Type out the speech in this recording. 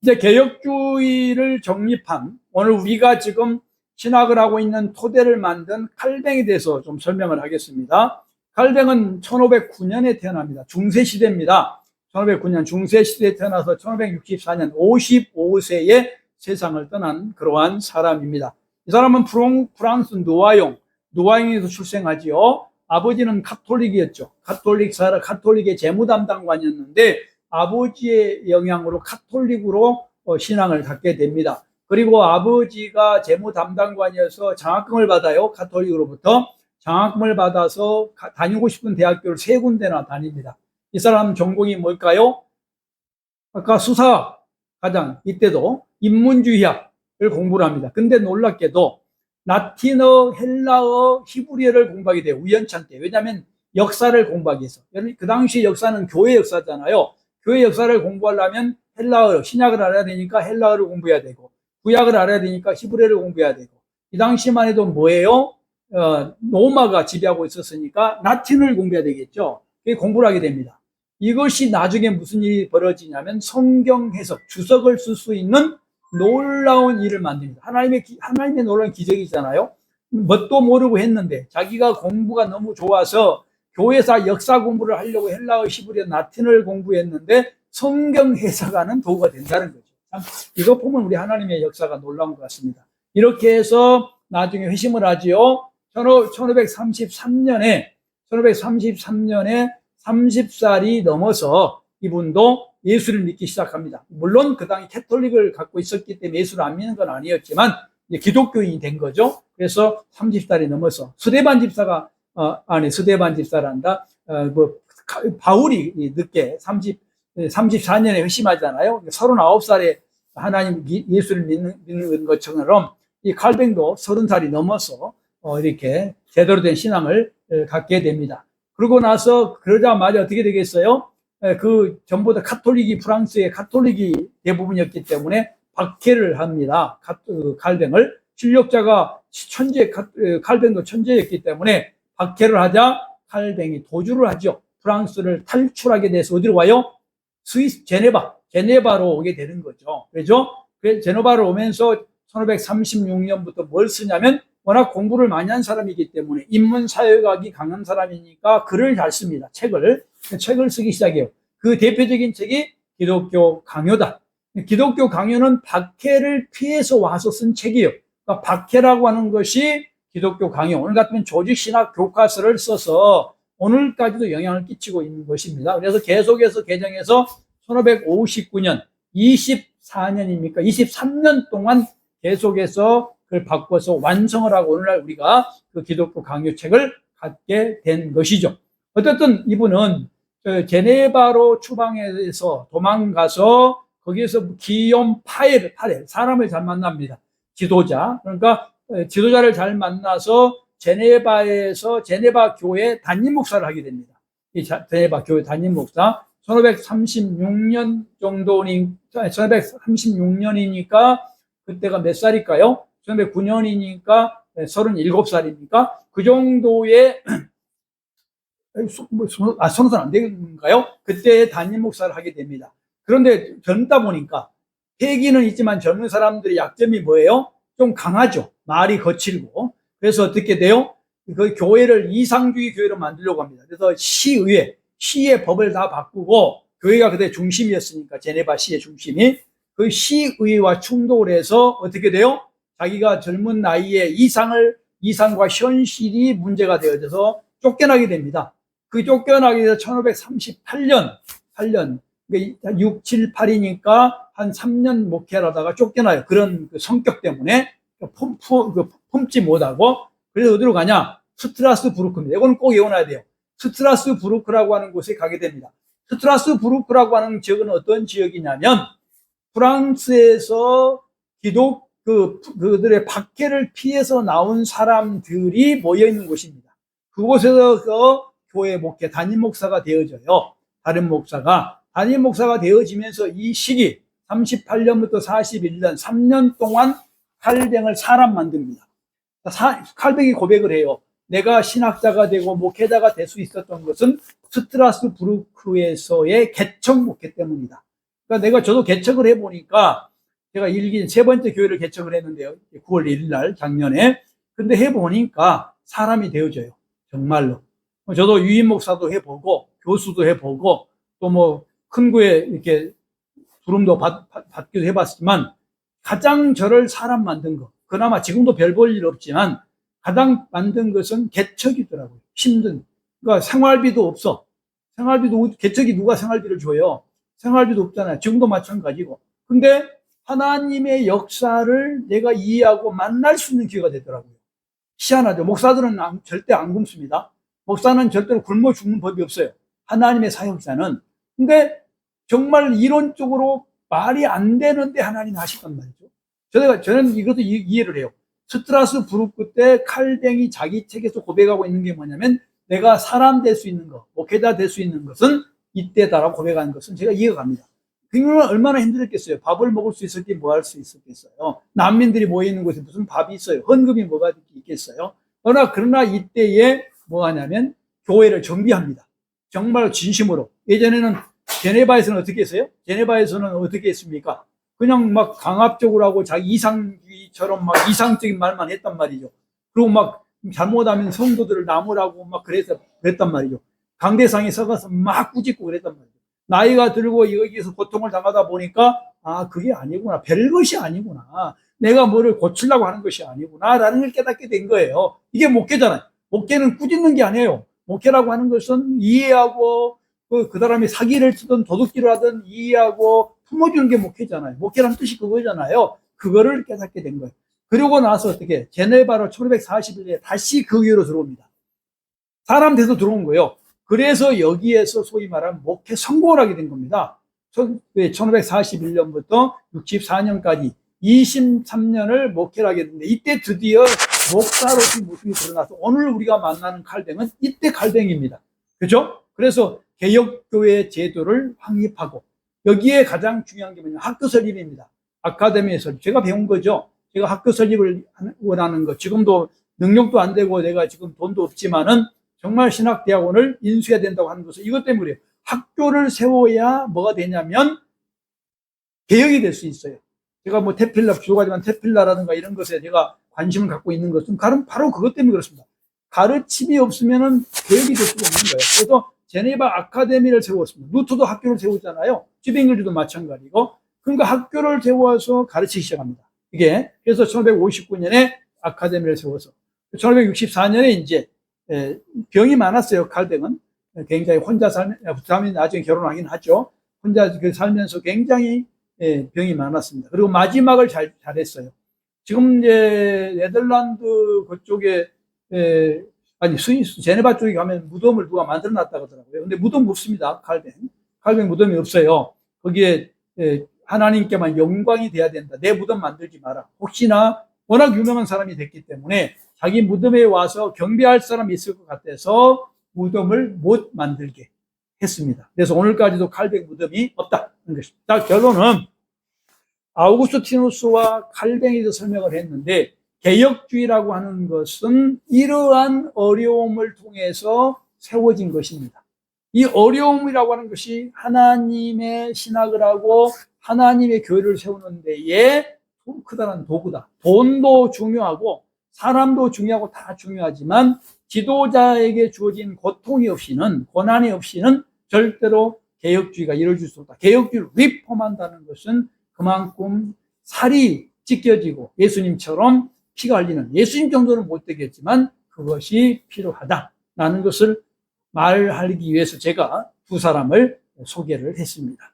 이제 개혁주의를 정립한 오늘 우리가 지금 신학을 하고 있는 토대를 만든 칼뱅에 대해서 좀 설명을 하겠습니다. 칼뱅은 1509년에 태어납니다. 중세시대입니다. 1509년 중세시대에 태어나서 1564년 55세에 세상을 떠난 그러한 사람입니다. 이 사람은 프랑스 노아용에서 출생하지요. 아버지는 카톨릭이었죠. 카톨릭의 재무담당관이었는데 아버지의 영향으로 카톨릭으로 신앙을 갖게 됩니다. 그리고 아버지가 재무담당관이어서 장학금을 받아요. 카톨릭으로부터 장학금을 받아서 다니고 싶은 대학교를 3군데나 다닙니다. 이 사람 전공이 뭘까요? 아까 수사학 가장 이때도 인문주의학을 공부를 합니다. 근데 놀랍게도 라틴어, 헬라어, 히브리어를 공부하게 돼요. 우연찮게. 왜냐하면 역사를 공부하기 위해서. 그 당시 역사는 교회 역사잖아요. 교회 역사를 공부하려면 헬라어, 신약을 알아야 되니까 헬라어를 공부해야 되고, 구약을 알아야 되니까 히브리어를 공부해야 되고, 이 당시만 해도 뭐예요? 로마가 지배하고 있었으니까 라틴을 공부해야 되겠죠. 공부를 하게 됩니다. 이것이 나중에 무슨 일이 벌어지냐면 성경 해석, 주석을 쓸 수 있는 놀라운 일을 만듭니다. 하나님의 놀라운 기적이잖아요. 뭣도 모르고 했는데 자기가 공부가 너무 좋아서 교회에서 역사 공부를 하려고 헬라어, 히브리어, 라틴을 공부했는데 성경 해석하는 도구가 된다는 거죠. 참 이거 보면 우리 하나님의 역사가 놀라운 것 같습니다. 이렇게 해서 나중에 회심을 하지요. 1533년에 30살이 넘어서 이분도 예수를 믿기 시작합니다. 물론 그 당시 캐톨릭을 갖고 있었기 때문에 예수를 안 믿는 건 아니었지만 이제 기독교인이 된 거죠. 그래서 30살이 넘어서 스데반 집사란다. 바울이 늦게 34년에 회심하잖아요. 39살에 하나님 예수를 믿는 것처럼 이 칼뱅도 30살이 넘어서 이렇게 제대로 된 신앙을 갖게 됩니다. 그러고 나서 그러자마자 어떻게 되겠어요? 그 전부 다 프랑스의 카톨릭이 대부분이었기 때문에 박해를 합니다. 칼뱅을. 실력자가 칼뱅도 천재였기 때문에 박해를 하자 칼뱅이 도주를 하죠. 프랑스를 탈출하게 돼서 어디로 와요? 스위스 제네바로 오게 되는 거죠. 그렇죠? 제네바로 오면서 1536년부터 뭘 쓰냐면 워낙 공부를 많이 한 사람이기 때문에 인문사회학이 강한 사람이니까 글을 잘 씁니다. 책을 쓰기 시작해요. 그 대표적인 책이 기독교 강요다. 기독교 강요는 박해를 피해서 와서 쓴 책이에요. 그러니까 박해라고 하는 것이 기독교 강요. 오늘 같으면 조직신학 교과서를 써서 오늘까지도 영향을 끼치고 있는 것입니다. 그래서 계속해서 개정해서 1559년 24년입니까? 23년 동안 계속해서 그걸 바꿔서 완성을 하고 오늘날 우리가 그 기독교 강요책을 갖게 된 것이죠. 어쨌든 이분은 제네바로 추방해서 도망가서 거기에서 기욤 파엘, 사람을 잘 만납니다. 지도자. 그러니까 지도자를 잘 만나서 제네바 교회 담임 목사를 하게 됩니다. 이 제네바 교회 담임 목사. 1536년 정도니, 1536년이니까 그때가 몇 살일까요? 1909년이니까 37살입니까? 그 정도의, 30살 안 되는가요? 그때 담임 목사를 하게 됩니다. 그런데 젊다 보니까 패기는 있지만 젊은 사람들의 약점이 뭐예요? 좀 강하죠. 말이 거칠고. 그래서 어떻게 돼요? 그 교회를 이상주의 교회로 만들려고 합니다. 그래서 시의 법을 다 바꾸고 교회가 그때 중심이었으니까 제네바 시의 중심이 그 시의회와 충돌을 해서 어떻게 돼요? 자기가 젊은 나이에 이상과 현실이 문제가 되어져서 쫓겨나게 됩니다. 그 쫓겨나게 돼서 1538년, 6, 7, 8이니까 한 3년 목회를 하다가 쫓겨나요. 그런 그 성격 때문에 품지 못하고. 그래서 어디로 가냐? 스트라스부르크입니다. 이건 꼭 외워놔야 돼요. 스트라스부르크라고 하는 곳에 가게 됩니다. 스트라스부르크라고 하는 지역은 어떤 지역이냐면 프랑스에서 그들의 박해를 피해서 나온 사람들이 모여 있는 곳입니다. 그곳에서 그 교회 목회 담임 목사가 되어져요. 담임 목사가 되어지면서 이 시기 38년부터 41년 3년 동안 칼뱅을 사람 만듭니다. 칼뱅이 고백을 해요. 내가 신학자가 되고 목회자가 될 수 있었던 것은 스트라스부르크에서의 개척 목회 때문이다. 그러니까 저도 개척을 해보니까 제가 세 번째 교회를 개척을 했는데요. 9월 1일 날 작년에. 근데 해보니까 사람이 되어져요. 정말로. 저도 유임 목사도 해보고 교수도 해보고 또 뭐 큰 교회 이렇게 부름도 받기도 해봤지만 가장 저를 사람 만든 거, 그나마 지금도 별 볼 일 없지만 가장 만든 것은 개척이더라고요. 힘든. 그러니까 생활비도 없어. 개척이 누가 생활비를 줘요? 생활비도 없잖아요. 지금도 마찬가지고. 근데 하나님의 역사를 내가 이해하고 만날 수 있는 기회가 되더라고요. 희한하죠. 목사들은 절대 안 굶습니다. 목사는 절대로 굶어 죽는 법이 없어요. 하나님의 사역자는. 근데 정말 이론적으로 말이 안 되는데 하나님 하시단 말이죠. 저는 이것도 이해를 해요. 스트라스 부르크 때 칼뱅이 자기 책에서 고백하고 있는 게 뭐냐면 내가 사람 될 수 있는 것, 목회자 될 수 있는 것은 이때다라고 고백하는 것은 제가 이해가 갑니다. 그러면 얼마나 힘들었겠어요. 밥을 먹을 수 있을지 뭐 할 수 있었겠어요. 난민들이 모여있는 곳에 무슨 밥이 있어요. 헌금이 뭐가 있겠어요. 그러나 이때에 뭐 하냐면 교회를 정비합니다. 정말 진심으로. 예전에는 제네바에서는 어떻게 했어요? 제네바에서는 어떻게 했습니까? 그냥 막 강압적으로 하고 자기 이상주의처럼 막 이상적인 말만 했단 말이죠. 그리고 막 잘못하면 성도들을 나무라고 막 그랬단 말이죠. 강대상에 서가서 막 꾸짖고 그랬단 말이죠. 나이가 들고 여기서 고통을 당하다 보니까 그게 아니구나. 별것이 아니구나. 내가 뭐를 고치려고 하는 것이 아니구나 라는 걸 깨닫게 된 거예요. 이게 목회잖아요. 목회는 꾸짖는 게 아니에요. 목회라고 하는 것은 이해하고 그 사람이 사기를 치든 도둑질을 하든 이해하고 품어주는 게 목회잖아요. 목회라는 뜻이 그거잖아요. 그거를 깨닫게 된 거예요. 그러고 나서 어떻게 제네바로 1541년에 다시 그 교회로 들어옵니다. 사람 돼서 들어온 거예요. 그래서 여기에서 소위 말하는 목회 성공을 하게 된 겁니다. 1541년부터 64년까지 23년을 목회를 하게 됐는데 이때 드디어 목사로서 모습이 드러나서 오늘 우리가 만나는 칼뱅은 이때 칼뱅입니다. 그죠? 그래서 개혁교회 제도를 확립하고 여기에 가장 중요한 게 뭐냐면 학교 설립입니다. 아카데미 설립. 제가 배운 거죠. 제가 학교 설립을 원하는 거. 지금도 능력도 안 되고 내가 지금 돈도 없지만은 정말 신학대학원을 인수해야 된다고 하는 것은 이것 때문이에요. 학교를 세워야 뭐가 되냐면 개혁이 될 수 있어요. 제가 뭐 비교가지만 테필라라든가 이런 것에 제가 관심을 갖고 있는 것은 바로 그것 때문에 그렇습니다. 가르침이 없으면은 개혁이 될 수가 없는 거예요. 그래서 제네바 아카데미를 세웠습니다. 루터도 학교를 세우잖아요. 쥐빙글즈도 마찬가지고. 그러니까 학교를 세워서 가르치기 시작합니다. 이게 그래서 1559년에 아카데미를 세워서 1564년에 이제 병이 많았어요. 칼뱅은 굉장히 혼자 다음에 나중에 결혼하긴 하죠. 혼자 살면서 굉장히 병이 많았습니다. 그리고 마지막을 잘했어요. 지금 이제 네덜란드 그쪽에 스위스 제네바 쪽에 가면 무덤을 누가 만들어 놨다고 하더라고요. 근데 무덤 없습니다. 칼뱅 무덤이 없어요. 거기에 하나님께만 영광이 돼야 된다. 내 무덤 만들지 마라. 혹시나 워낙 유명한 사람이 됐기 때문에 자기 무덤에 와서 경배할 사람이 있을 것 같아서 무덤을 못 만들게 했습니다. 그래서 오늘까지도 칼뱅 무덤이 없다는 것입니다. 자, 결론은 아우구스티누스와 칼뱅에 대해서 설명을 했는데 개혁주의라고 하는 것은 이러한 어려움을 통해서 세워진 것입니다. 이 어려움이라고 하는 것이 하나님의 신학을 하고 하나님의 교회를 세우는 데에 크다란 도구다. 돈도 중요하고 사람도 중요하고 다 중요하지만 지도자에게 주어진 고통이 없이는, 고난이 없이는 절대로 개혁주의가 이루어질 수 없다. 개혁주의를 리폼한다는 것은 그만큼 살이 찢겨지고 예수님처럼 피가 흘리는, 예수님 정도는 못 되겠지만 그것이 필요하다라는 것을 말하기 위해서 제가 두 사람을 소개를 했습니다.